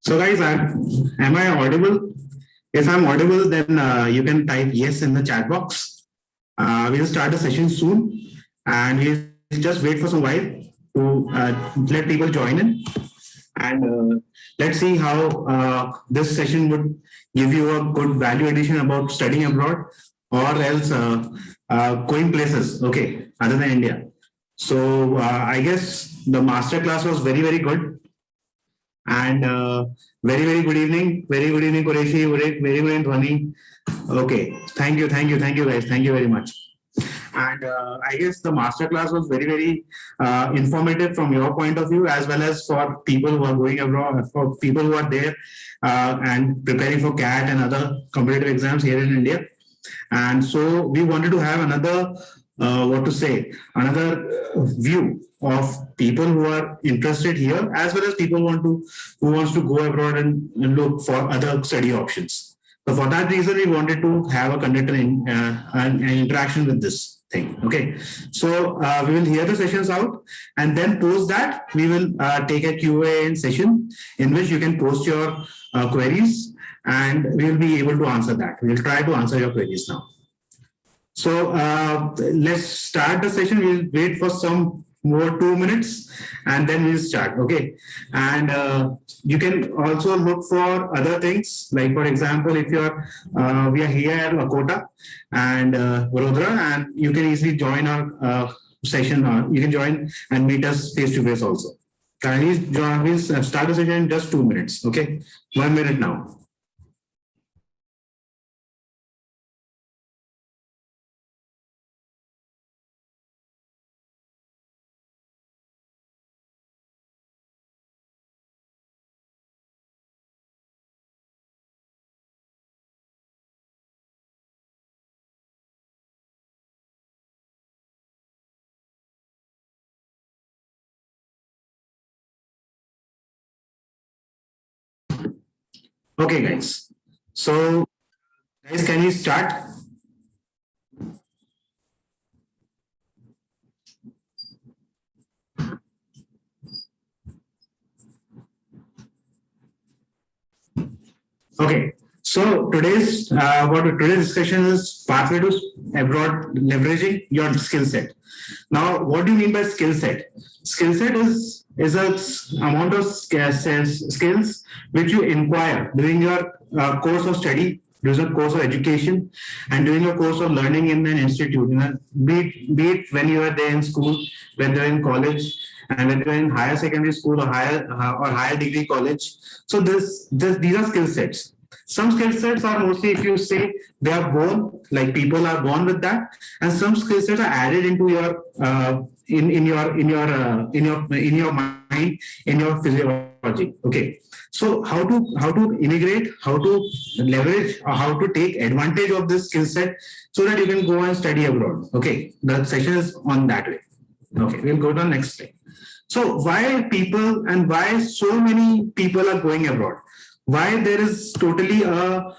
So, guys, am I audible? If I'm audible, then you can type yes in the chat box. We'll start the session soon, and we'll just wait for some while to let people join in. And let's see how this session would give you a good value addition about studying abroad or else going places, okay, other than India. So I guess the masterclass was very, very good. And very, very good evening. Very good evening, Qureshi. Very good evening, Dhwani. Okay. Thank you, guys. Thank you very much. And I guess the masterclass was very, very informative from your point of view, as well as for people who are going abroad, for people who are there and preparing for CAT and other competitive exams here in India. And so we wanted to have another, another view of people who are interested here, as well as people who wants to go abroad and look for other study options. So for that reason, we wanted to have a conduct an interaction with this thing. Okay, so we will hear the sessions out, and then post that we will take a Q&A session in which you can post your queries, and we will be able to answer that. We will try to answer your queries now. So let's start the session. We'll wait for some more 2 minutes and then we'll start. Okay. And you can also look for other things. Like, for example, if you're, we are here at Lakota and Vadodara, and you can easily join our session. You can join and meet us face to face also. Kindly join. We'll start the session in just 2 minutes. Okay. 1 minute now. Okay, guys. So, guys, can you start? Okay. So today's today's discussion is pathway to abroad leveraging your skill set. Now, what do you mean by skill set? Skill set is a amount of skills which you acquire during your course of study, during a course of education, and during a course of learning in an institute. Be it when you are there in school, when you're in college, and when you're in higher secondary school or higher degree college. So these are skill sets. Some skill sets are mostly, if you say, they are born, like people are born with that, and some skill sets are added into your in your mind, in your physiology. Okay, so how to integrate, how to leverage, or how to take advantage of this skill set so that you can go and study abroad. Okay, the session is on that way. Okay, we'll go to the next slide. So why people and why so many people are going abroad? Why there is totally a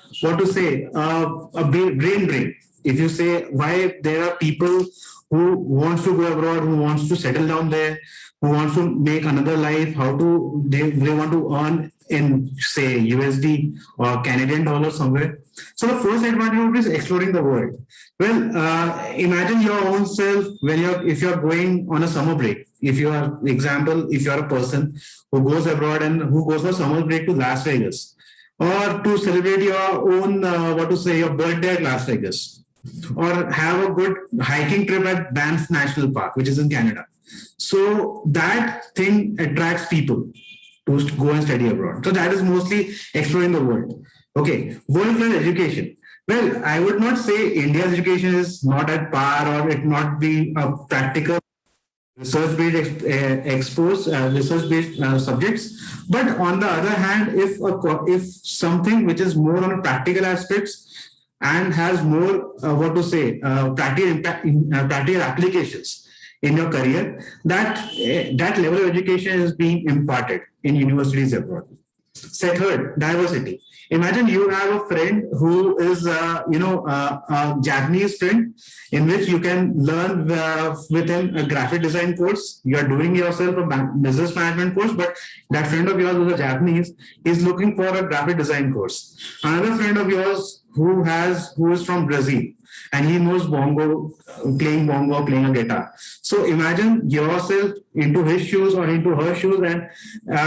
brain drain? If you say why there are people who wants to go abroad, who wants to settle down there, who wants to make another life, how to they want to earn in say USD or Canadian dollar somewhere. So the first advantage would be exploring the world. Well, imagine your own self when if you're going on a summer break. If you are, example, if you are a person who goes abroad and who goes for summer break to Las Vegas, or to celebrate your own your birthday at Las Vegas, or have a good hiking trip at Banff National Park, which is in Canada. So that thing attracts people to go and study abroad. So that is mostly exploring the world. Okay, world-class education. Well, I would not say India's education is not at par or it not be a practical research-based research-based subjects. But on the other hand, if something which is more on practical aspects and has more practical applications in your career, that level of education is being imparted in universities abroad. Third, diversity. Imagine you have a friend who is, a Japanese friend, in which you can learn with him a graphic design course. You are doing yourself a business management course, but that friend of yours who's a Japanese is looking for a graphic design course. Another friend of yours who is from Brazil, and he knows bongo, playing a guitar. So imagine yourself into his shoes or into her shoes, and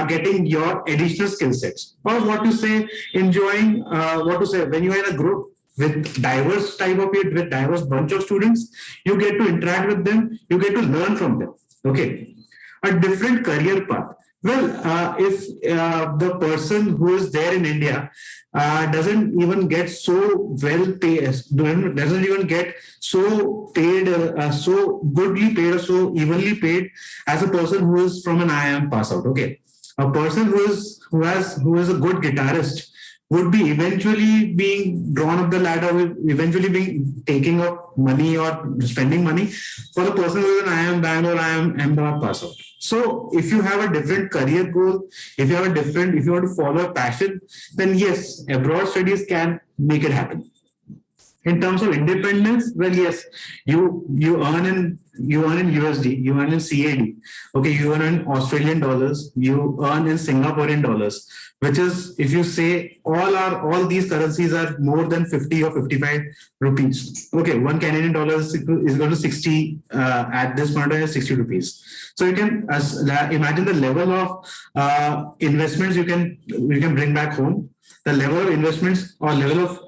getting your additional skill sets. Or what to say, enjoying, when you're in a group with diverse type of it, with diverse bunch of students, you get to interact with them, you get to learn from them. Okay. A different career path. Well, if the person who is there in India doesn't even get so well paid, doesn't even get so paid, so goodly paid or so evenly paid as a person who is from an IIM pass out. Okay, a person who is a good guitarist would be eventually being drawn up the ladder, will eventually be taking up money or spending money for the person who is an IIM Bangalore, IIM Ahmedabad pass out. So if you have a different career goal, if you want to follow a passion, then yes, abroad studies can make it happen. In terms of independence, well, yes, you earn in USD, you earn in CAD, okay, you earn in Australian dollars, you earn in Singaporean dollars, which is, if you say all these currencies are more than 50 or 55 rupees. Okay, one Canadian dollar is equal to 60 at this point, 60 rupees. So you can imagine the level of investments you can bring back home, the level of investments or level of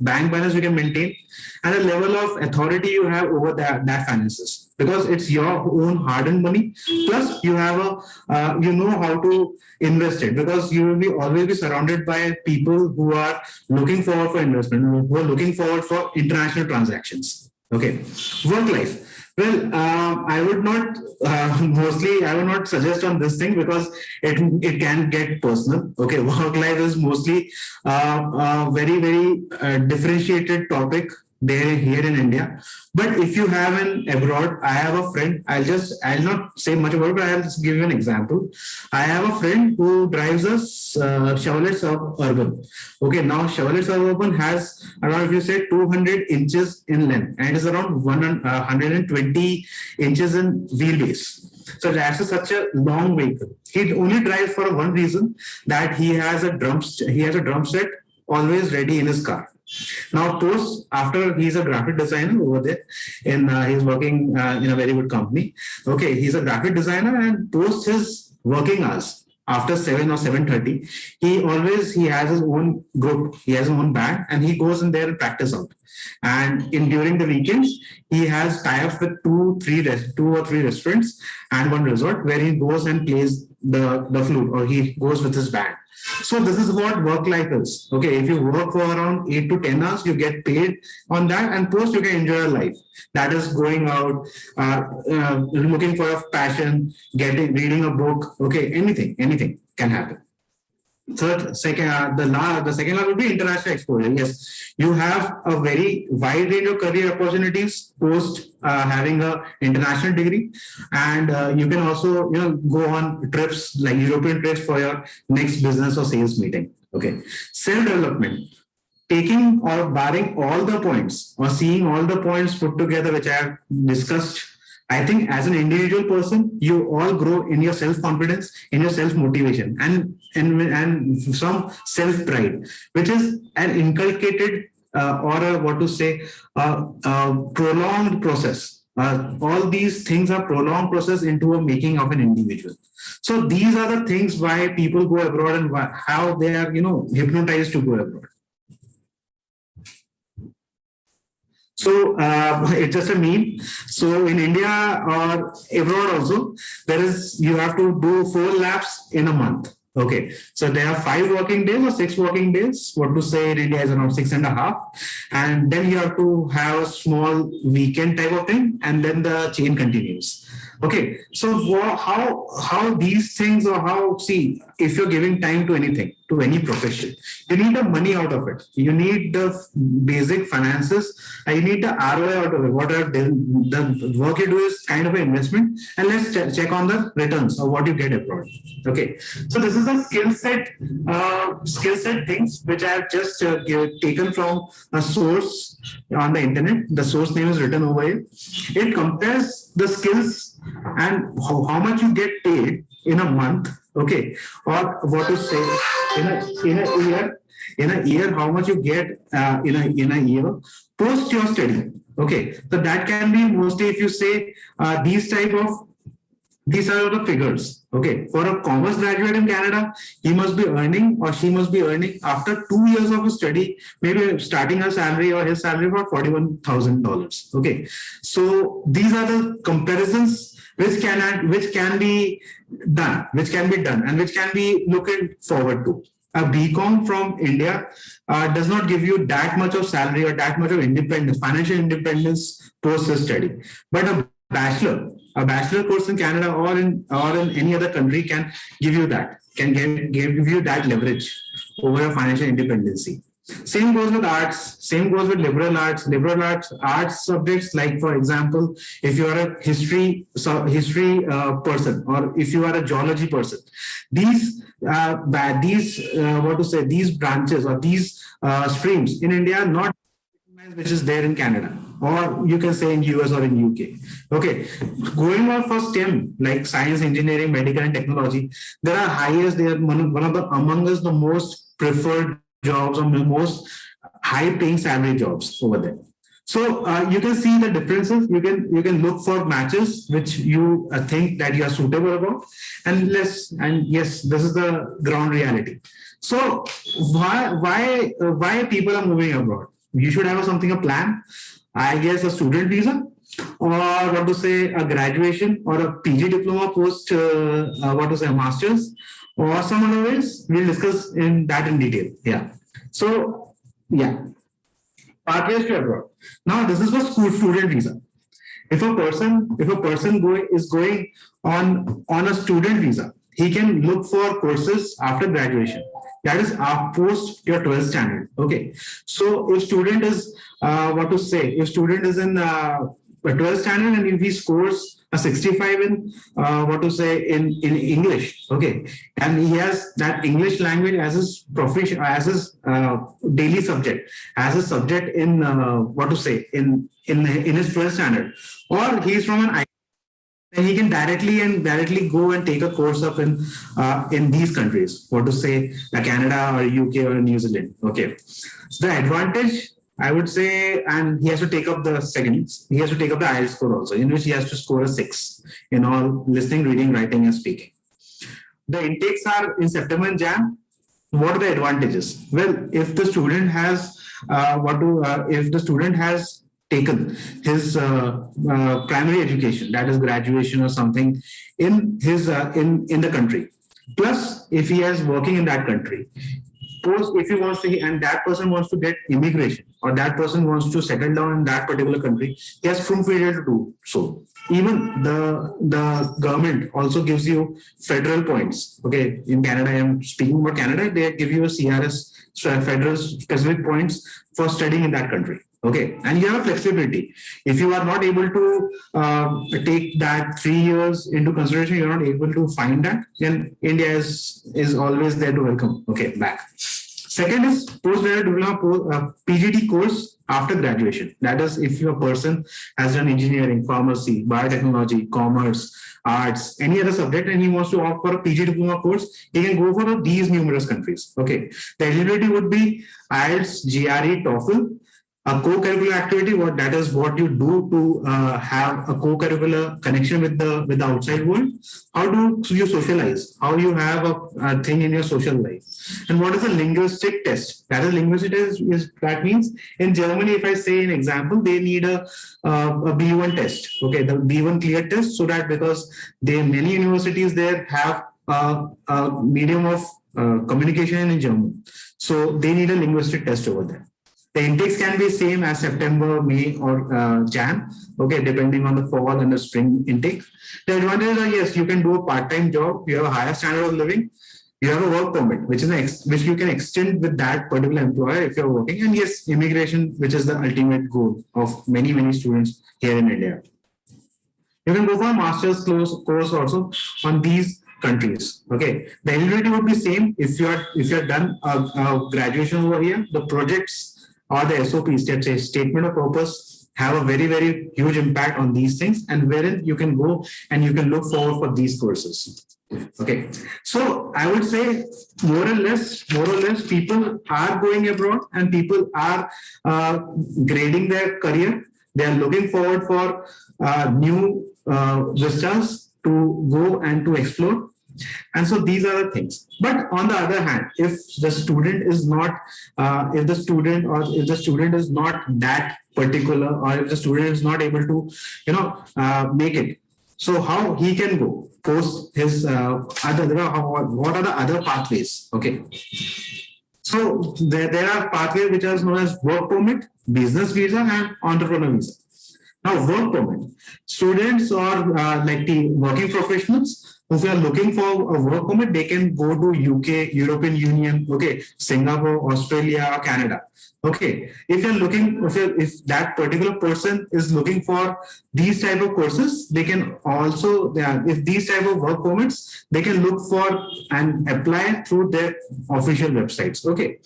bank balance you can maintain, and the level of authority you have over that finances, because it's your own hard-earned money. Plus, you have you know how to invest it, because you will always be surrounded by people who are looking forward for investment, who are looking forward for international transactions. Okay, work life. Well, I would not I would not suggest on this thing, because it can get personal. Okay, work life is mostly very differentiated topic there here in India. But if you have an abroad, I have a friend. I'll not say much about it, but I'll just give you an example. I have a friend who drives a Chevrolet Suburban. Okay, now Chevrolet Suburban has around, if you say, 200 inches in length, and it is around 120 inches in wheelbase. So that's such a long vehicle. He only drives for one reason, that he has a drum set always ready in his car. Now, after he's a graphic designer over there, he's working in a very good company. Okay, he's a graphic designer, and post his working hours, after 7 or 7:30, he has his own group, he has his own band, and he goes in there and practice out. And during the weekends, he has tie-ups with two or three restaurants and one resort, where he goes and plays the flute, or he goes with his band. So this is what work life is. Okay, if you work for around 8 to 10 hours, you get paid on that, and post you can enjoy your life. That is going out, looking for a passion, reading a book. Okay, anything can happen. The second one would be international exposure. Yes, you have a very wide range of career opportunities post having a international degree, and you can also go on trips like European trips for your next business or sales meeting. Okay, self development. Taking or barring all the points or seeing all the points put together, which I have discussed, I think as an individual person, you all grow in your self-confidence, in your self-motivation, and some self-pride, which is an inculcated prolonged process. All these things are prolonged process into a making of an individual. So these are the things why people go abroad, and how they are hypnotized to go abroad. So it's just a meme. So in India or abroad also, you have to do 4 laps in a month. Okay, so there are 5 working days or 6 working days. What to say, in India is around 6.5, and then you have to have a small weekend type of thing, and then the chain continues. Okay, so how these things, or if you're giving time to anything, to any profession. You need the money out of it. You need the basic finances. You need the ROI out of it. What are the work you do is kind of an investment, and let's check on the returns of what you get abroad. Okay, so this is a skill set things which I have just taken from a source on the internet. The source name is written over here. It compares the skills and how much you get paid in a month, okay, or what to say in a year, how much you get in a year post your study. Okay, so that can be mostly if you say these are the figures. Okay, for a commerce graduate in Canada, he must be earning or she must be earning after 2 years of study, maybe starting her salary or his salary for $41,000. Okay, so these are the comparisons which can be done, and which can be looking forward to. A BCom from India does not give you that much of salary or that much of independence, financial independence post study, but a bachelor course in Canada or in any other country can give you that, give you that leverage over your financial independency. Same goes with arts, same goes with liberal arts subjects, like for example, if you are a history person, or if you are a geology person, these these branches or these streams in India are not which is there in Canada, or you can say in US or in UK. Okay, going on for STEM like science, engineering, medical, and technology, there are highest. They are one of the among us the most preferred jobs or the most high-paying salary jobs over there. So you can see the differences. You can look for matches which you think that you are suitable about, and yes, this is the ground reality. So why people are moving abroad? You should have a plan. I guess a student visa, or what to say, a graduation or a PG diploma post, a master's, or some other ways. We'll discuss in detail. Yeah. So yeah, pathways to abroad. Now this is for student visa. If a person is going on a student visa, he can look for courses after graduation. That is post your 12th standard. Okay. So if student is if student is in 12th standard, and if he scores a 65 in in English, okay, and he has that English language as his profession, as his daily subject, as a subject in in his 12th standard, or he is from an, then he can directly go and take a course up in these countries, Canada or UK or New Zealand. Okay, so the advantage, I would say, and he has to take up the IELTS score also, in which he has to score a 6 in all listening, reading, writing, and speaking. The intakes are in September and Jan. What are the advantages? Well, if the student has taken his primary education, that is graduation or something, in his in the country, plus if he is working in that country, if he wants to, and that person wants to get immigration, or that person wants to settle down in that particular country, he has full freedom to do so. Even the government also gives you federal points. Okay, in Canada, I am speaking about Canada, they give you a CRS, federal specific points for studying in that country. Okay, and you have flexibility. If you are not able to take that 3 years into consideration, you're not able to find that, then India is always there to welcome. Okay, back. Second is postgraduate diploma PGD course after graduation. That is, if your person has done engineering, pharmacy, biotechnology, commerce, arts, any other subject, and he wants to opt for a PG diploma course, he can go for these numerous countries. Okay, the eligibility would be IELTS, GRE, TOEFL. A co-curricular activity, that is what you do to have a co-curricular connection with the outside world. How do you socialize? How you have a thing in your social life? And what is a linguistic test? That is linguistic test that means in Germany, if I say an example, they need a B1 test. Okay, the B1 clear test, so that because many universities there have a medium of communication in German, so they need a linguistic test over there. The intakes can be same as September, May, or Jan, okay, depending on the fall and the spring intake. The advantages are, yes, you can do a part-time job, you have a higher standard of living, You have a work permit, which you can extend with that particular employer if you're working. And yes, immigration, which is the ultimate goal of many students here in India. You can go for a master's course also on these countries. Okay, the eligibility would be same if you are done a graduation over here. The projects or the SOPs, that's a statement of purpose, have a very huge impact on these things, and wherein you can go and you can look forward for these courses. Okay, so I would say more or less, people are going abroad and people are grading their career. They are looking forward for new vistas to go and to explore. And so these are the things. But on the other hand, if the student is not, if the student is not that particular, or if the student is not able to, make it. So how he can go post his what are the other pathways? Okay. So there are pathways which are known as work permit, business visa, and entrepreneur visa. Now, work permit. Students or like the working professionals, if they are looking for a work permit, they can go to UK, European Union, okay, Singapore, Australia, or Canada. Okay, if if that particular person is looking for these type of courses, they can also, if these type of work permits, they can look for and apply through their official websites. Okay,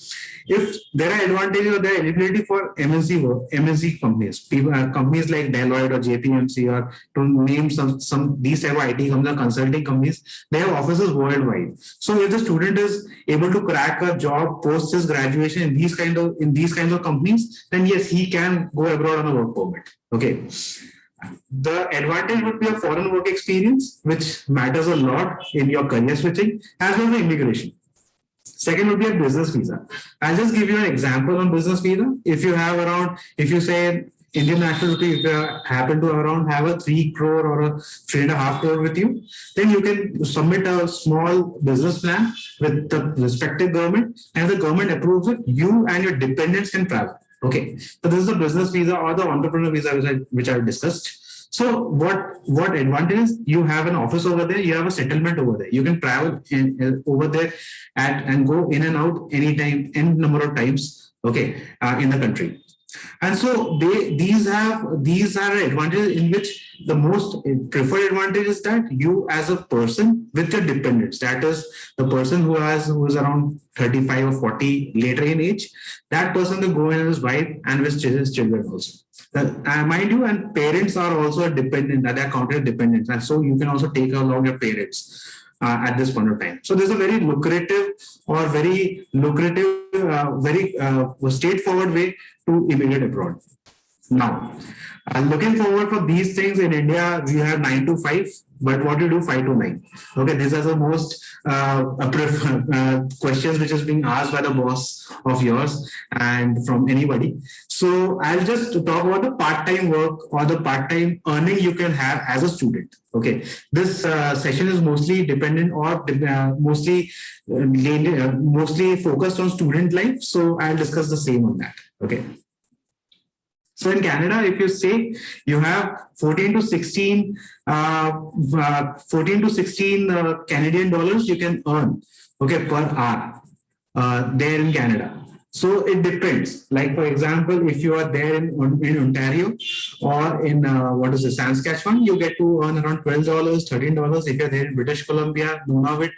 if there are advantages or there are eligibility for MNC companies, companies like Deloitte or JPMC, or to name some these type of IT companies or consulting companies, they have offices worldwide. So if the student is able to crack a job post his graduation in these kinds of companies, then yes, he can go abroad on a work permit. Okay. The advantage would be a foreign work experience, which matters a lot in your career switching, as well as immigration. Second would be a business visa. I'll just give you an example on business visa. If you say Indian national rupee, if you happen to have a 3 crore or a 3.5 crore with you, then you can submit a small business plan with the respective government, and the government approves it. You and your dependents can travel. Okay, so this is the business visa or the entrepreneur visa which I've discussed. So what advantage is, you have an office over there, you have a settlement over there. You can travel over there and go in and out anytime, any number of times. Okay, in the country. And so these are advantages in which the most preferred advantage is that you as a person with your dependents, that is the person who is around 35 or 40 later in age, that person will go in with his wife and with his children also. Mind you, and parents are also a dependent, they are counted dependents, and so you can also take along your parents at this point of time. So there's a very lucrative or very straightforward way to immigrate abroad. Now, looking forward for these things in India, we have 9 to 5, but what do you do 5 to 9? Okay, these are the most questions which is being asked by the boss of yours and from anybody. So I'll just talk about the part-time work or the part-time earning you can have as a student. Okay, this session is mostly dependent or mostly focused on student life. So I'll discuss the same on that. Okay. So in Canada, if you say you have 14 to 16 Canadian dollars you can earn, okay, per hour there in Canada. So it depends. Like for example, if you are there in Ontario or in Saskatchewan, you get to earn around $12, $13. If you're there in British Columbia, Nunavut,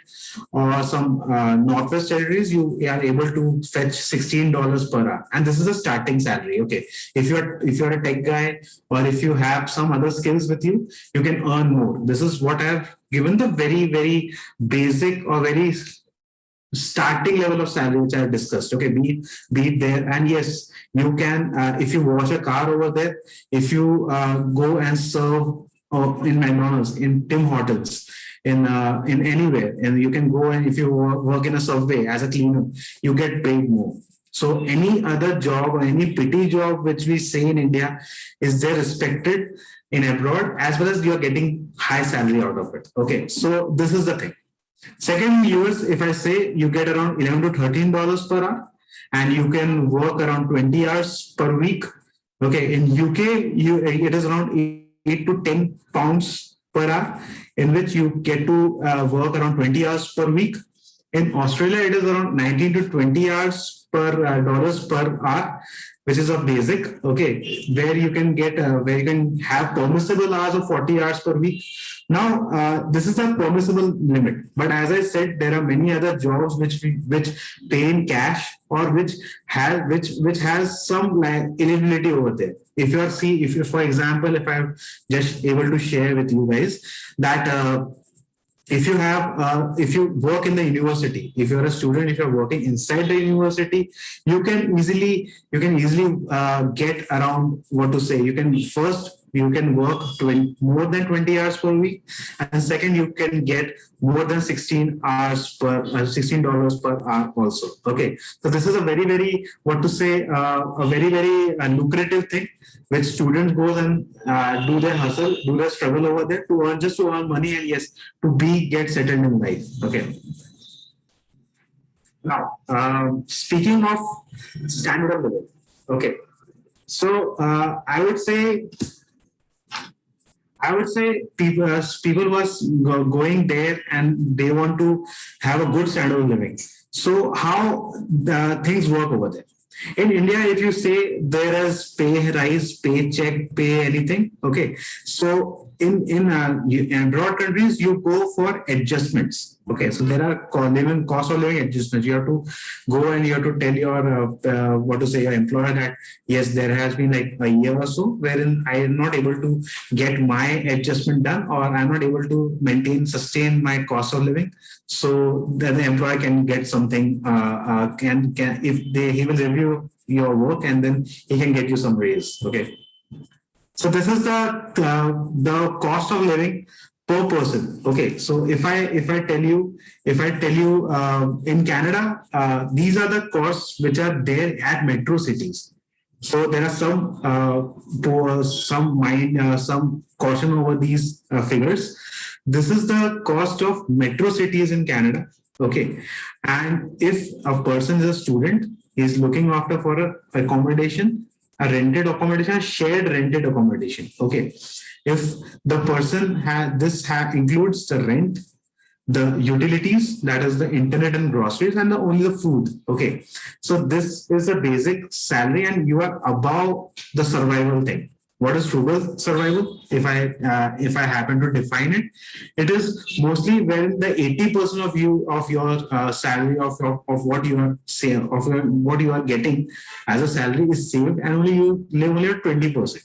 or some Northwest territories, you are able to fetch $16 per hour, and this is the starting salary. Okay, if you're a tech guy or if you have some other skills with you, you can earn more. This is what I've given the very basic or very starting level of salary which I have discussed. Okay, be it there. And yes, you can if you wash a car over there, if you go and serve in McDonald's, in Tim Hortons, in anywhere, and you can go, and if you work in a subway as a cleaner, you get paid more. So any other job or any petty job which we say in India is there respected in abroad, as well as you are getting high salary out of it. Okay, so this is the thing. Second, US, if I say you get around $11 to $13 per hour, and you can work around 20 hours per week. Okay, in UK, it is around 8 to 10 pounds per hour, in which you get to work around 20 hours per week. In Australia, it is around 19 to 20 hours per dollars per hour, which is a basic, okay, where you can get, where you can have permissible hours of 40 hours per week. Now, this is a permissible limit, but as I said, there are many other jobs which pay in cash or which has some like eligibility over there. If you are if you, for example, if I'm just able to share with you guys that. If you work in the university, if you're a student, if you're working inside the university, you can easily get around, what to say, you can work more than 20 hours per week, and second, you can get more than 16 hours per $16 per hour also. Okay, so this is a very, what to say, a very lucrative thing, which students go and do their hustle, do their struggle over there to earn, just to earn money, and yes, to get settled in life. Okay. Now, speaking of standard of living, okay. So I would say people was going there and they want to have a good standard of living. So how the things work over there? In India, if you say there is pay rise, pay check, pay anything, okay. So in abroad countries, you go for adjustments. Okay, so there are cost of living adjustments. You have to go and you have to tell your what to say, your employer that yes, there has been like a year or so wherein I am not able to get my adjustment done, or I'm not able to sustain my cost of living. So then the employer can get something. Can if he will review your work and then he can get you some raise. Okay. So this is the cost of living per person. Okay, so if I tell you in Canada, these are the costs which are there at metro cities. So there are some caution over these figures. This is the cost of metro cities in Canada. Okay, and if a person is a student, he is looking after for accommodation, a rented accommodation, a shared rented accommodation. Okay, if the person includes the rent, the utilities, that is the internet and groceries, and only the food. Okay, so this is the basic salary, and you are above the survival thing. What is frugal survival? If I happen to define it, it is mostly when the 80% of your salary of what you are what you are getting as a salary is saved, and only you live only at 20%.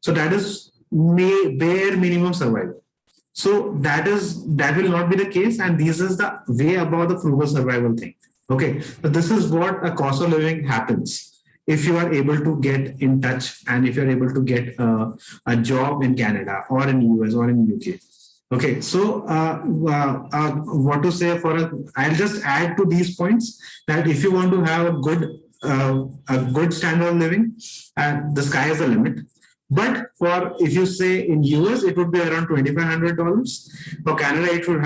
So that is bare minimum survival. So that will not be the case, and this is the way about the frugal survival thing. Okay, so this is what a cost of living happens if you are able to get in touch and if you're able to get a job in Canada or in US or in UK. Okay, so what to say I'll just add to these points that if you want to have a good standard of living, the sky is the limit. But if you say in US, it would be around $2,500. For Canada, it would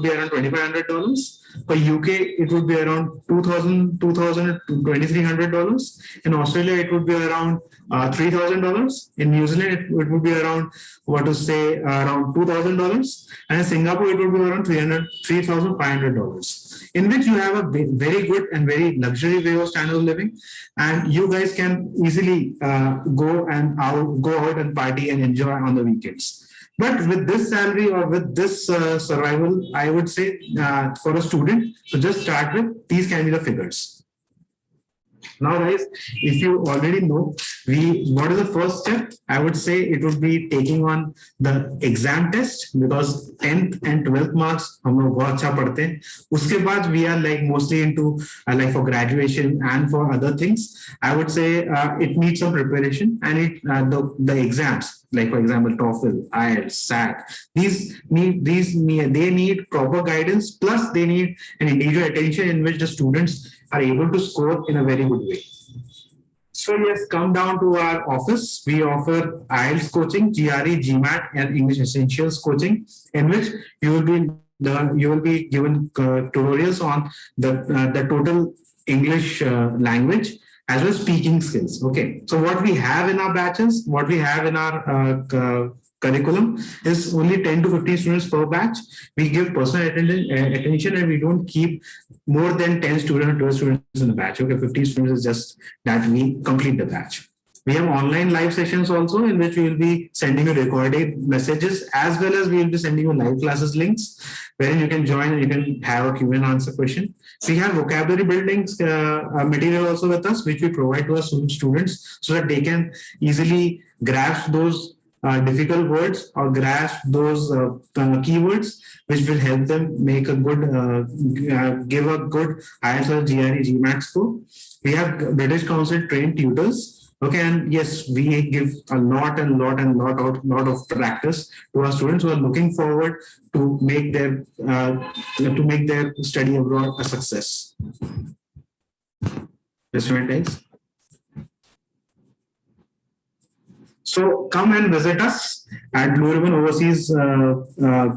be around $2,500. For UK, it would be around $2,000 to $2,300. In Australia, it would be around $3,000. In New Zealand, it would be around around $2,000. And in Singapore, it would be around $3,500. In which you have a very good and very luxury way of standard of living, and you guys can easily go out and party and enjoy on the weekends. But with this salary or with this survival, I would say for a student, so just start with these can be the figures. Now, guys, if you already know what is the first step, I would say it would be taking on the exam test, because 10th and 12th marks हम लोग बहुत अच्छा पढ़ते हैं. उसके बाद we are like mostly into like for graduation and for other things. I would say it needs some preparation, and the exams, like for example TOEFL, IELTS, SAT, they need proper guidance, plus they need an individual attention in which the students are able to score in a very good way. So yes, come down to our office. We offer IELTS coaching, GRE, GMAT, and English Essentials coaching, in which you will be given tutorials on the total English language as well as speaking skills. Okay, so what we have in our batches, what we have in our curriculum is only 10 to 15 students per batch. We give personal attention and we don't keep more than 10 students or 12 students in the batch. Okay, 15 students is just that we complete the batch. We have online live sessions also in which we will be sending you recorded messages as well as we will be sending you live classes links wherein you can join and you can have a Q&A answer question. We have vocabulary building material also with us, which we provide to our students so that they can easily grasp those difficult words or grasp those keywords, which will help them make a good, give a good IELTS or GRE GMAT score. We have British Council trained tutors. Okay, and yes, we give a lot of practice to our students who are looking forward to make their study abroad a success. Just a minute, guys. So come and visit us at Blue Ribbon Overseas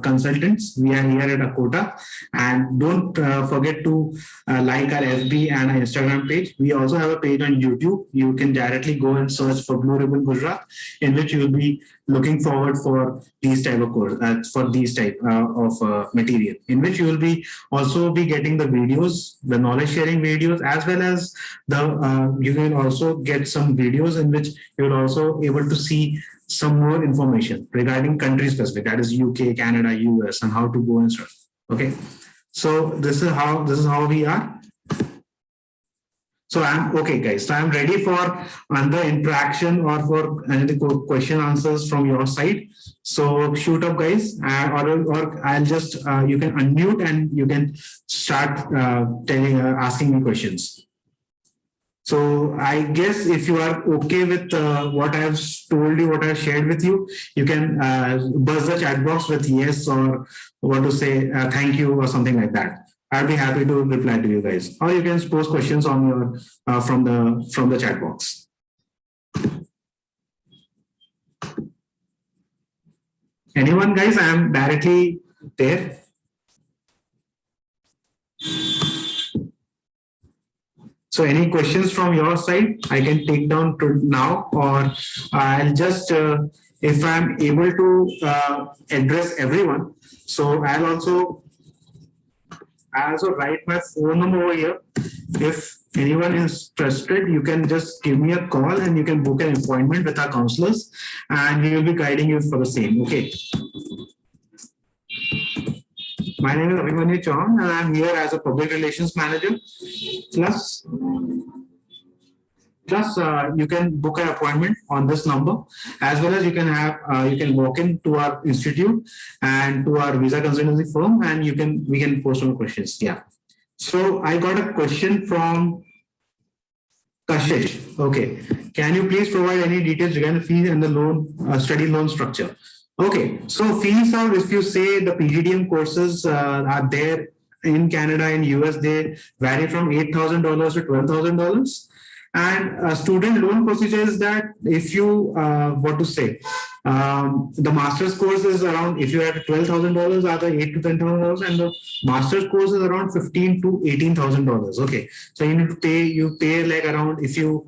Consultants. We are here at Akota. And don't forget to like our FB and our Instagram page. We also have a page on YouTube. You can directly go and search for Blue Ribbon Gujarat, in which you will be looking forward for these type of course, for these type of material, in which you will be also be getting the videos, the knowledge sharing videos, as well as the you will also get some videos in which you will also able to see some more information regarding country specific, that is UK, Canada, US, and how to go and stuff. Okay, so this is how we are. So I'm okay, guys. So I'm ready for another interaction or for another question answers from your side. So shoot up, guys, or I'll just you can unmute and you can start asking me questions. So I guess if you are okay with what I have told you, what I have shared with you, you can buzz the chat box with yes or what to say, thank you or something like that. I'll be happy to reply to you guys, or you can post questions on your from the chat box. Anyone, guys? I am directly there. So any questions from your side, I can take down to now, or I'll just, if I'm able to address everyone, so I'll also write my phone number over here. If anyone is interested, you can just give me a call and you can book an appointment with our counselors and we will be guiding you for the same. Okay. My name is Abhimanyu Chauhan and I'm here as a public relations manager. Plus, you can book an appointment on this number, as well as you can walk into our institute and to our visa consultancy firm, and we can post some questions. Yeah. So I got a question from Kashish. Okay. Can you please provide any details regarding fees and the loan study loan structure? Okay, so fees are, if you say the PGDM courses are there in Canada and US, they vary from $8,000 to $12,000. And student loan procedure is that if you, the master's course is around, if you have $12,000, either $8,000 to $10,000, and the master's course is around $15,000 to $18,000. Okay, so you need to you pay like around, if you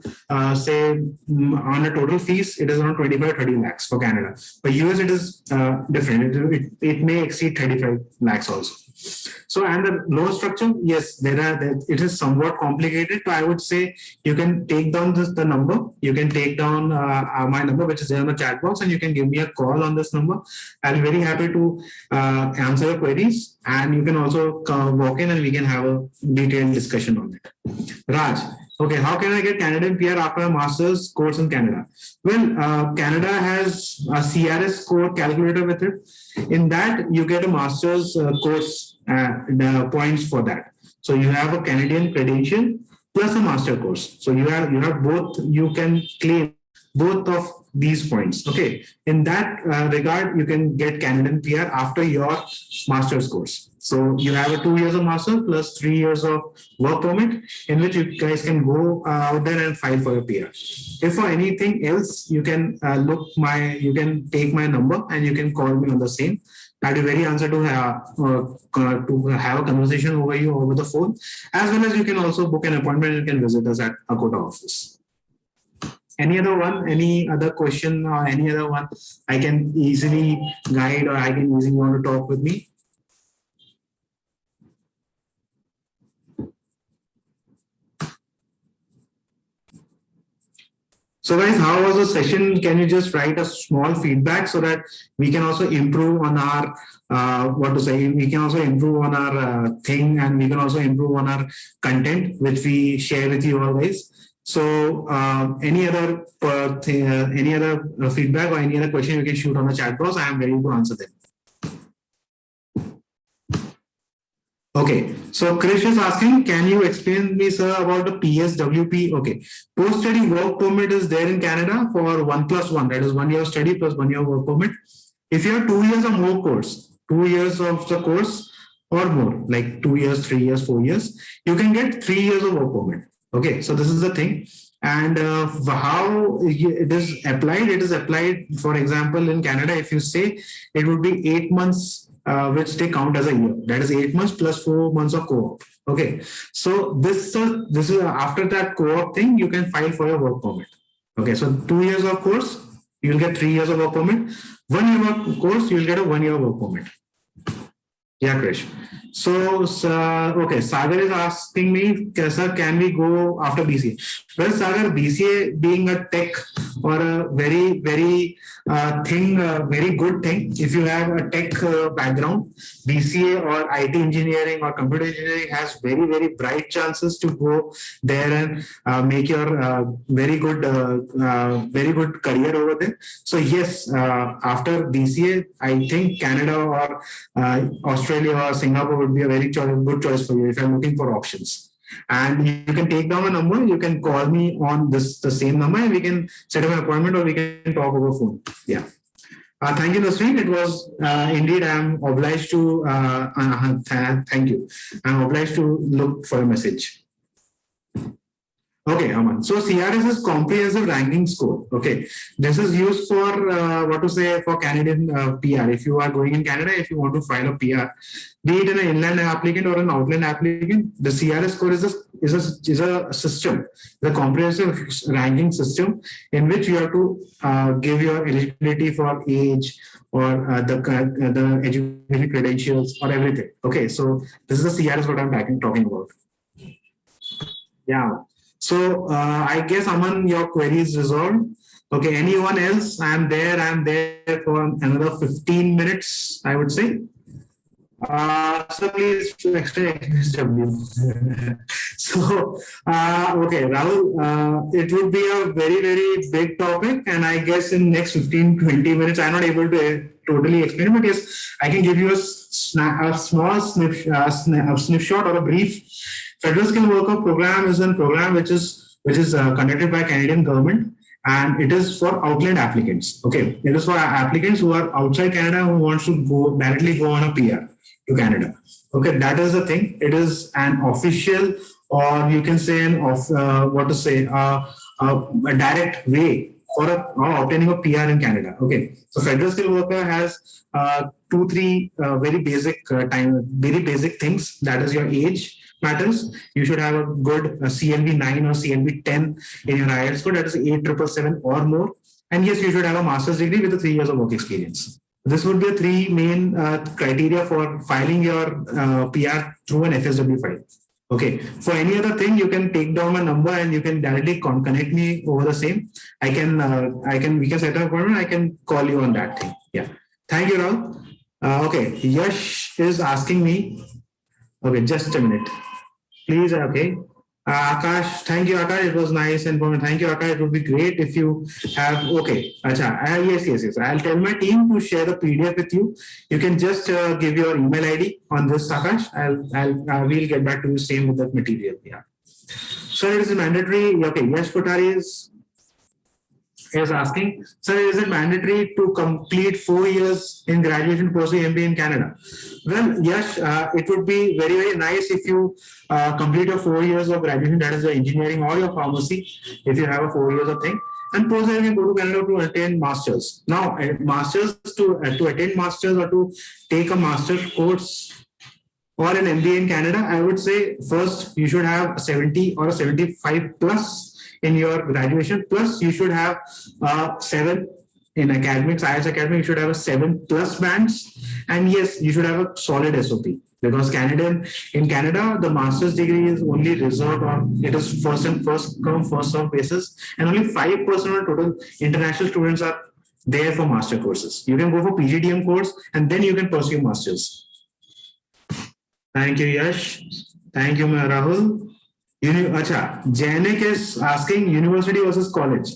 say on a total fees, it is around 25, 30 lakhs for Canada. For US, it is different. It may exceed 35 lakhs also. So, and the loan structure, yes, it is somewhat complicated. So I would say you can take down the number. You can take down my number, which is there on the chat box, and you can give me a call on this number. I'll be very happy to answer your queries, and you can also walk in and we can have a detailed discussion on it. Raj, okay, how can I get Canadian PR after a master's course in Canada? Well, Canada has a CRS score calculator with it. In that, you get a master's course points for that. So you have a Canadian credential plus a master course. So you have both. You can claim both of these points. Okay. In that regard, you can get Canadian PR after your master's course. So you have a 2 years of master plus 3 years of work permit, in which you guys can go out there and file for your PR. If for anything else, you can you can take my number and you can call me on the same. I'll be very answer to have a conversation over the phone, as well as you can also book an appointment and you can visit us at Akota office. Any other one? Any other question or any other one I can easily guide or I can easily want to talk with me? So guys, how was the session? Can you just write a small feedback so that we can also improve on our what to say? We can also improve on our thing, and we can also improve on our content which we share with you always. So any other feedback or any other question you can shoot on the chat box. I am ready to answer them. Okay, so Krish is asking, can you explain me, sir, about the PSWP? Okay, post-study work permit is there in Canada for 1+1, that is 1 year study plus 1 year work permit. If you have 2 years or more course, 2 years of the course or more, like 2 years, 3 years, 4 years, you can get 3 years of work permit. Okay, so this is the thing. And how it is applied? It is applied, for example, in Canada, if you say it would be 8 months which they count as a year. That is 8 months plus 4 months of co-op. Okay, so this is after that co-op thing, you can file for your work permit. Okay, so 2 years of course, you'll get 3 years of work permit. 1 year of course, you'll get a 1 year work permit. Yeah, Krish. So, okay, Sagar is asking me, sir, can we go after BCA? Well, Sagar, BCA being a tech or a very very good thing. If you have a tech background, BCA or IT engineering or computer engineering has very bright chances to go there and make your very good career over there. So yes, after BCA, I think Canada or Australia or Singapore would be a very good choice for you if you're looking for options. And you can take down a number, you can call me on the same number, and we can set up an appointment or we can talk over phone. Yeah. Thank you, Nasreen. It was indeed, I'm obliged to, thank you. I'm obliged to look for a message. Okay, Aman. So CRS is comprehensive ranking score. Okay, this is used for what to say, for Canadian PR. If you are going in Canada, if you want to file a PR, be it an inland applicant or an outland applicant, the CRS score is a system, the comprehensive ranking system in which you have to give your eligibility for age or the education credentials or everything. Okay, so this is the CRS what I'm talking about. Yeah. So I guess, Aman, your query is resolved. Okay, anyone else? I'm there for another 15 minutes, I would say. So please explain XSW. So, okay, Rahul, it would be a very big topic, and I guess in next 15-20 minutes, I'm not able to totally explain it, but yes, I can give you a small snapshot or a brief. Federal Skill Worker Program is a program which is conducted by Canadian government, and it is for outland applicants. Okay, it is for applicants who are outside Canada who wants to directly go on a PR to Canada. Okay, that is the thing. It is an official, or you can say a direct way for obtaining a PR in Canada. Okay, so Federal Skill Worker has 2-3 very basic things. That is, your age matters. You should have a good CLB 9 or CLB 10 in your IELTS score. That is 8,777 or more. And yes, you should have a master's degree with 3 years of work experience. This would be a 3 main criteria for filing your PR through an FSW file. Okay. For any other thing, you can take down my number and you can directly connect me over the same. We can set up an appointment. I can call you on that thing. Yeah. Thank you, Rahul. Okay. Yash is asking me. Okay, just a minute. Please, okay. Akash, thank you, Akash. It was nice and informative. Thank you, Akash. It would be great if you have. Okay, yes. I'll tell my team to share the PDF with you. You can just give your email ID on this, Akash. We'll get back to you same with that material. Yeah. So it is mandatory. Okay, Yash Kothari is asking, sir, is it mandatory to complete 4 years in graduation post MBA in Canada? Well, yes, it would be very nice if you complete your 4 years of graduation, that is your engineering or your pharmacy, if you have a 4 years of thing, and post that you go to Canada to attain masters. Now, masters to attain masters or to take a master's course or an MBA in Canada, I would say first you should have 70 or a 75 plus in your graduation. Plus, you should have 7 in academics, IELTS academic, you should have a 7+ bands, and yes, you should have a solid SOP, because in Canada, the master's degree is only reserved on, it is first come, first served basis, and only 5% of total international students are there for master courses. You can go for PGDM course and then you can pursue masters. Thank you, Yash. Thank you, Rahul. Janik is asking university versus college.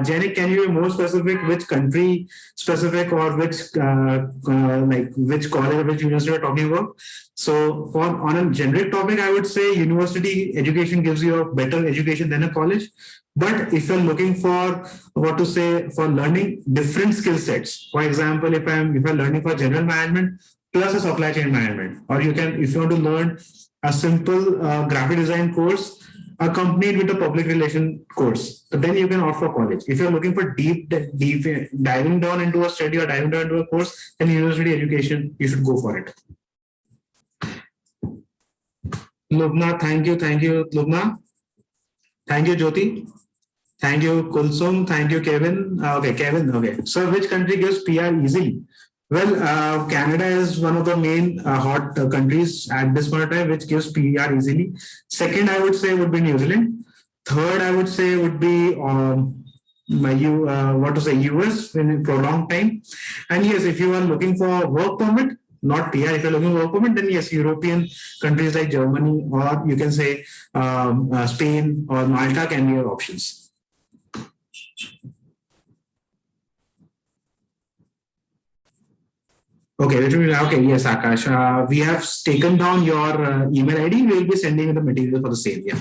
Janik, can you be more specific, which country specific, or which like which college or which university we're talking about? So on a generic topic, I would say university education gives you a better education than a college. But if you're looking for for learning different skill sets, for example, if I'm learning for general management plus a supply chain management, or if you want to learn a simple graphic design course accompanied with a public relation course, so then you can opt for college. If you're looking for deep diving down into a study or diving down into a course, then university education, you should go for it. Lubna, thank you, Lubna. Thank you, Jyoti. Thank you, Kulsum. Thank you, Kevin. Kevin. Okay. So, which country gives PR easily? Well, Canada is one of the main hot countries at this point of time, which gives PR easily. Second, I would say would be New Zealand. Third, I would say would be US in a prolonged time. And yes, if you are looking for work permit, not PR, if you're looking for work permit, then yes, European countries like Germany, or you can say Spain or Malta can be your options. Okay, yes, Akash. We have taken down your email ID. We will be sending you the material for the same. Yeah.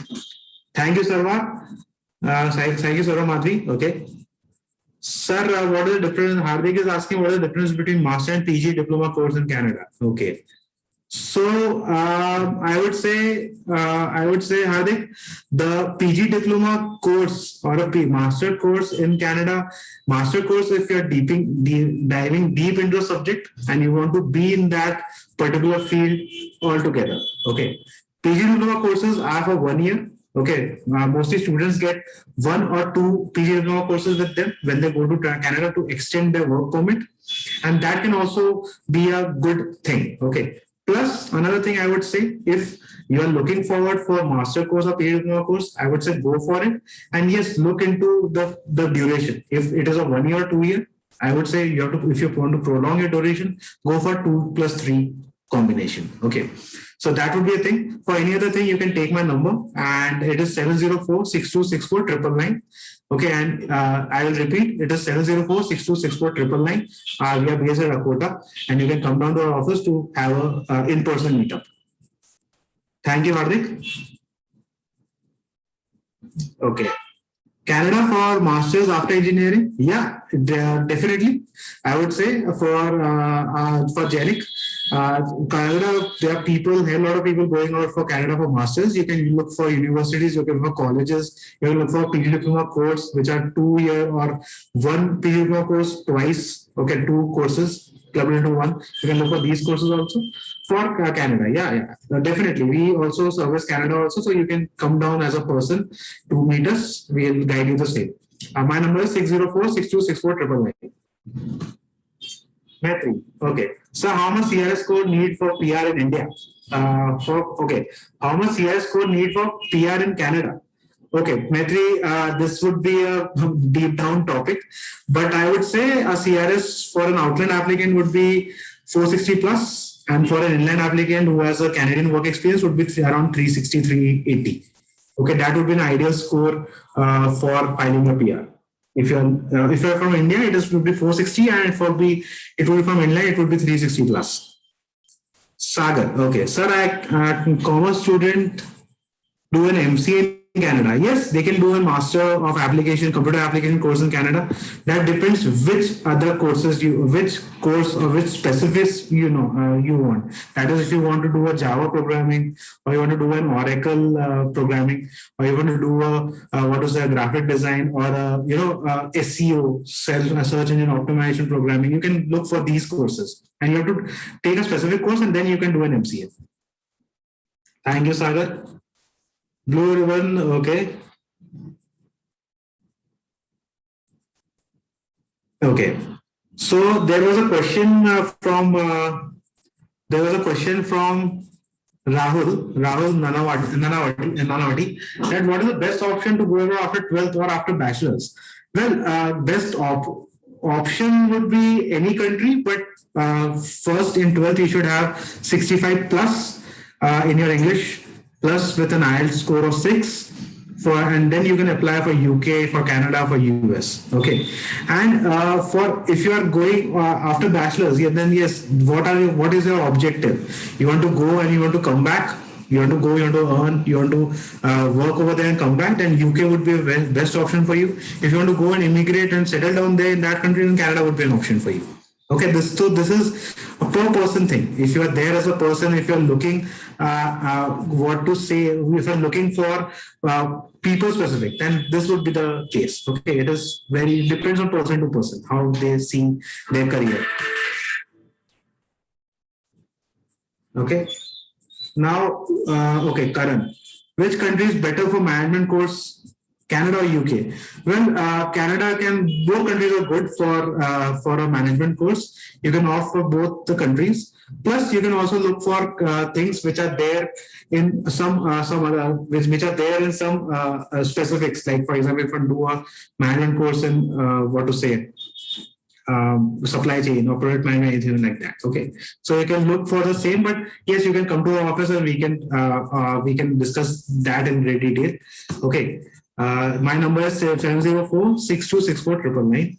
Thank you, Sarva. Thank you, Sarva Madhvi. Okay. Sir, what is the difference? Hardik is asking what is the difference between master and PG diploma course in Canada. Okay. So I would say, Hardik, the PG diploma course or a master course in Canada, master course, if you're diving deep into a subject and you want to be in that particular field altogether. Okay. PG diploma courses are for 1 year. Okay, mostly students get 1 or 2 PG diploma courses with them when they go to Canada to extend their work permit, and that can also be a good thing. Okay. Plus, another thing I would say, if you are looking forward for a master course or PG diploma course, I would say go for it. And yes, look into the duration. If it is a 1 year or 2 year, I would say if you want to prolong your duration, go for 2+3 combination. Okay. So that would be a thing. For any other thing, you can take my number, and it is 704-6264-999. Okay, and I will repeat, it is 704-6264-999. We are based at Dakota, and you can come down to our office to have a in-person meetup. Thank you, Hardik. Okay. Canada for masters after engineering? Yeah, definitely. I would say for Janik, Canada, there are a lot of people going out for Canada for masters. You can look for universities, you can look for colleges, you can look for PG diploma course, which are 2 year or 1 PG diploma course twice. Okay, 2 courses clubbed into 1. You can look for these courses also for Canada. Yeah, definitely. We also service Canada also, so you can come down as a person to meet us. We will guide you the same. My number is 604-6264-999. Okay. So how much CRS code need for PR in India? How much CRS code need for PR in Canada? Okay, Maitri, this would be a deep down topic, but I would say a CRS for an outland applicant would be 460 plus, and for an inland applicant who has a Canadian work experience would be around 360, 380. Okay, that would be an ideal score for filing a PR. If you're from India, would be 460, and it would be from inland, it would be 360 plus. Sagar, okay, sir, commerce student do an MCA in Canada. Yes, they can do a master of computer application course in Canada. That depends which other courses which course or which specifics you want. That is, if you want to do a Java programming, or you want to do an Oracle programming, or you want to do a graphic design, or SEO, search engine optimization programming. You can look for these courses, and you have to take a specific course, and then you can do an MCA. Thank you, Sagar. Blue ribbon, okay. Okay. So there was a question from Rahul Nanavati, that what is the best option to go over after 12th or after bachelor's? Well, option would be any country, but first in 12th you should have 65 plus in your English, plus with an IELTS score of 6 for, and then you can apply for UK, for Canada, for US. Okay, and for if you are going after bachelor's, yeah, then yes, what is your objective? You want to go and you want to come back. You want to go, you want to earn, you want to work over there and come back, then UK would be a best option for you. If you want to go and immigrate and settle down there in that country, then Canada would be an option for you. Okay, this is a per person thing. If you are there as a person, if you are looking what to say, if you're looking for people specific, then this would be the case. Okay, it is very depends on person to person how they see their career. Okay, now okay, Karan, which country is better for management course? Canada or UK? Well, Canada can, both countries are good for a management course. You can opt for both the countries. Plus, you can also look for things which are there in some other which are there in some specifics. Like for example, if you do a management course in what to say, supply chain or product management, anything like that. Okay, so you can look for the same, but yes, you can come to the office and we can discuss that in great detail. Okay, my number is 704-6264-999.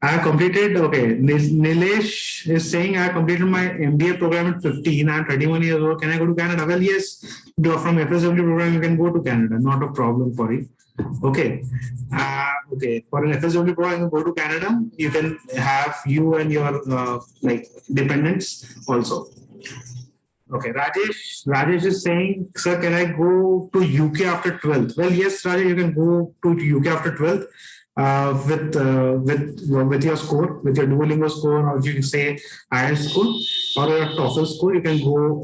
I have completed, okay, Nilesh is saying I have completed my MBA program at 15. I'm 31 years old. Can I go to Canada? Well, yes, from FSW program, you can go to Canada. Not a problem for you. Okay. Okay. For an FSW program, you can go to Canada. You can have you and your like dependents also. Okay, Rajesh is saying, sir, can I go to UK after 12th? Well, yes, Rajesh, you can go to UK after 12th with your score, with your Duolingo score, or you can say IELTS score or your TOEFL score. You can go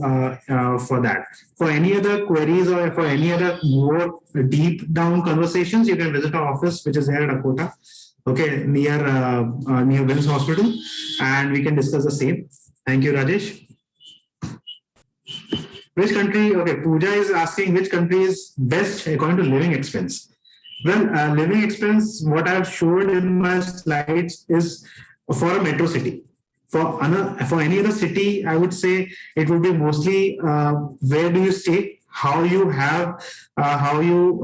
for that. For any other queries or for any other more deep down conversations, you can visit our office, which is there in Dakota. Okay, near Wills Hospital, and we can discuss the same. Thank you, Rajesh. Which country? Okay, Pooja is asking which country is best according to living expense. Well, living expense, what I've showed in my slides is for a metro city. For any other city, I would say it would be mostly where do you stay, how you have, how you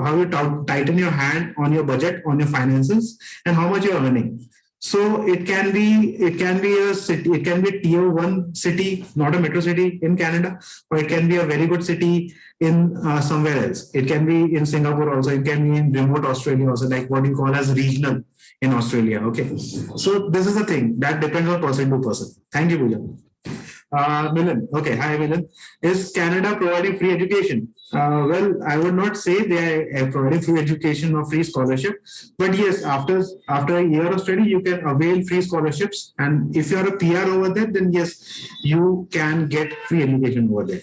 tighten your hand on your budget, on your finances, and how much you're earning. So it can be a city, it can be a tier one city, not a metro city in Canada, or it can be a very good city in somewhere else. It can be in Singapore also, it can be in remote Australia also, like what you call as regional in Australia. Okay. So this is the thing that depends on person to person. Thank you, Pooja. Milan. Okay, hi Milan. Is Canada providing free education? Well, I would not say they are providing free education or free scholarship, but yes, after a year of study, you can avail free scholarships, and if you are a PR over there, then yes, you can get free education over there.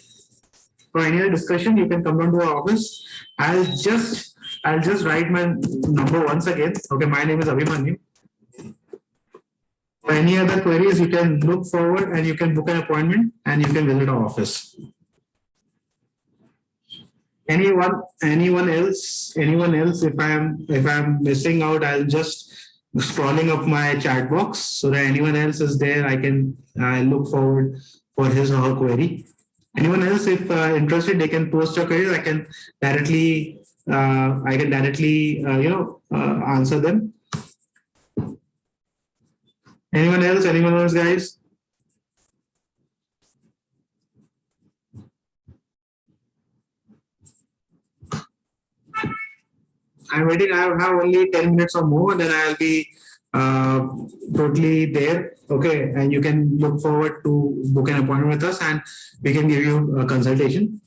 For any other discussion, you can come down to our office. I'll just write my number once again. Okay, my name is Abhimanyu. For any other queries, you can look forward and you can book an appointment and you can visit our office. Anyone else? If I'm missing out, I'll just scrolling up my chat box so that anyone else is there. I look forward for his or her query. Anyone else, if interested, they can post your queries. I can directly answer them. Anyone else, guys? I'm waiting. I have only 10 minutes or more, then I'll be totally there. Okay, and you can look forward to book an appointment with us, and we can give you a consultation.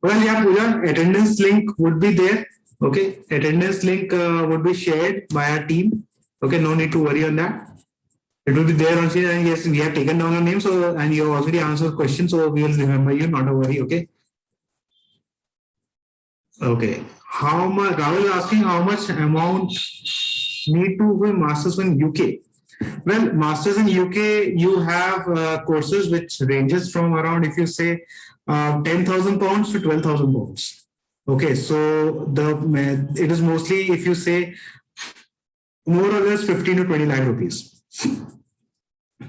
Well, yeah, Pooja, attendance link would be there. Okay, attendance link would be shared by our team. Okay, no need to worry on that. It will be there on screen, and yes, we have taken down your name, so and you have already answered questions, so we will remember you, not a worry, okay? Okay. How much Rahul is asking how much amount need to be masters in UK? Well, masters in UK, you have courses which ranges from around, if you say, 10,000 pounds to 12,000 pounds. Okay, so it is mostly, if you say, more or less 15 to 20 lakh rupees.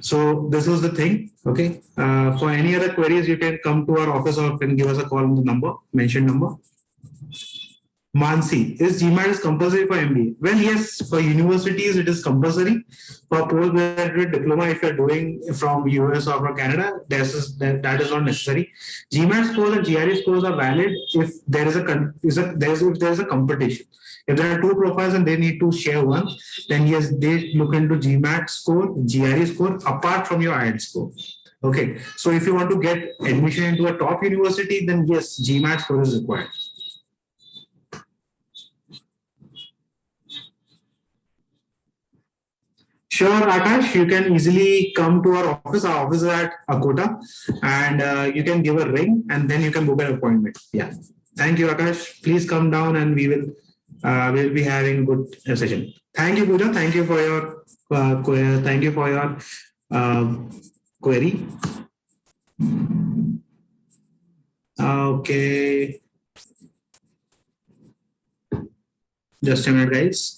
So this was the thing. Okay. For any other queries, you can come to our office or can give us a call on the number, mentioned number. Mansi, is GMAT is compulsory for MBA? Well, yes, for universities it is compulsory. For postgraduate diploma, if you're doing from US or from Canada, that is not necessary. GMAT scores and GRE scores are valid if there is a competition. If there are two profiles and they need to share one, then yes, they look into GMAT score, GRE score apart from your IELTS score. Okay, so if you want to get admission into a top university, then yes, GMAT score is required. Sure, Akash, you can easily come to our office. Our office is at Akota, and you can give a ring, and then you can book an appointment. Yeah. Thank you, Akash. Please come down, and we'll be having a good session. Thank you, Pooja. Thank you for your query. Okay. Just a minute, guys.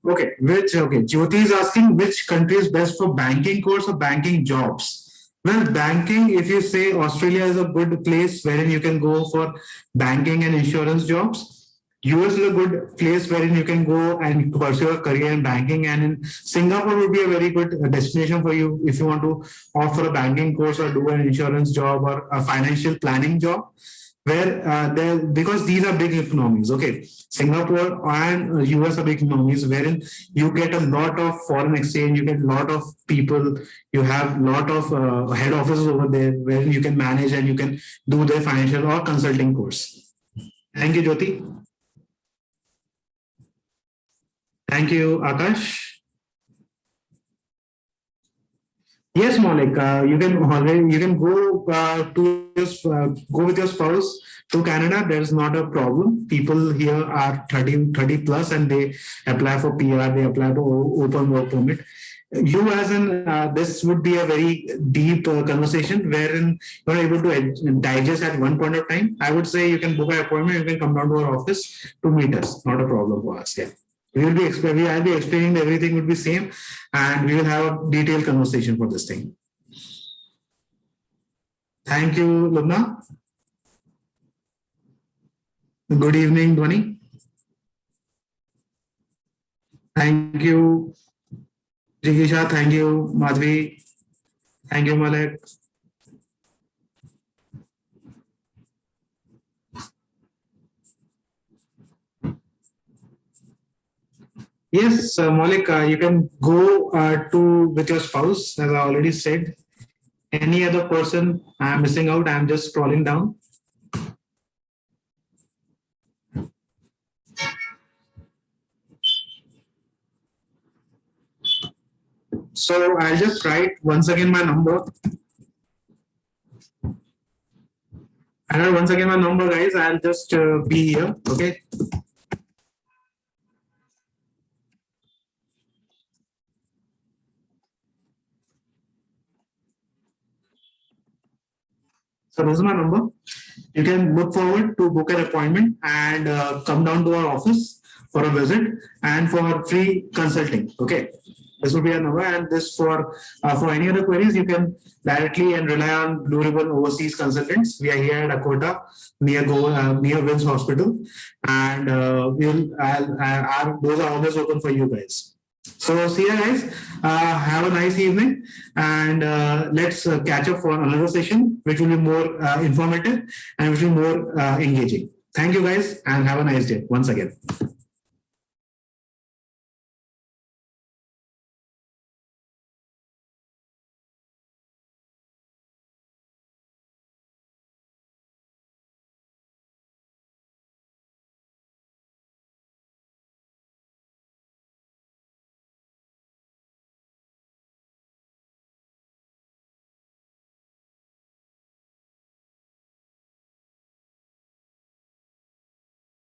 Okay, Jyoti is asking which country is best for banking course or banking jobs. Well, banking, if you say Australia is a good place wherein you can go for banking and insurance jobs. US is a good place wherein you can go and pursue a career in banking, and in Singapore would be a very good destination for you if you want to opt for a banking course or do an insurance job or a financial planning job. Where because these are big economies, okay. Singapore and US are big economies wherein you get a lot of foreign exchange, you get a lot of people, you have a lot of head offices over there where you can manage and you can do their financial or consulting course. Thank you, Jyoti. Thank you, Akash. Yes, Maulik, you can go go with your spouse to Canada. There's not a problem. People here are 30 plus and they apply for PR, they apply for open work permit. You as in this would be a very deep conversation wherein you're able to digest at one point of time. I would say you can book an appointment, you can come down to our office to meet us. Not a problem for us. Yeah. I'll be explaining everything would be same, and we will have a detailed conversation for this thing. Thank you, Lubna. Good evening, Dhwani. Thank you, Jigisha. Thank you, Madhvi. Thank you, Malek. Yes, Maulik, you can go with your spouse, as I already said. Any other person I'm missing out, I'm just scrolling down. So I'll just write once again my number. And once again my number, guys, I'll just be here, okay? So this is my number. You can look forward to book an appointment and come down to our office for a visit and for free consulting. Okay, this will be our number, and this for any other queries you can directly and rely on Blue Ribbon Overseas Consultants. We are here at Akota near Wills Hospital, and our doors are always open for you guys. So see you guys. Have a nice evening, and let's catch up for another session, which will be more informative and which will be more engaging. Thank you guys, and have a nice day once again.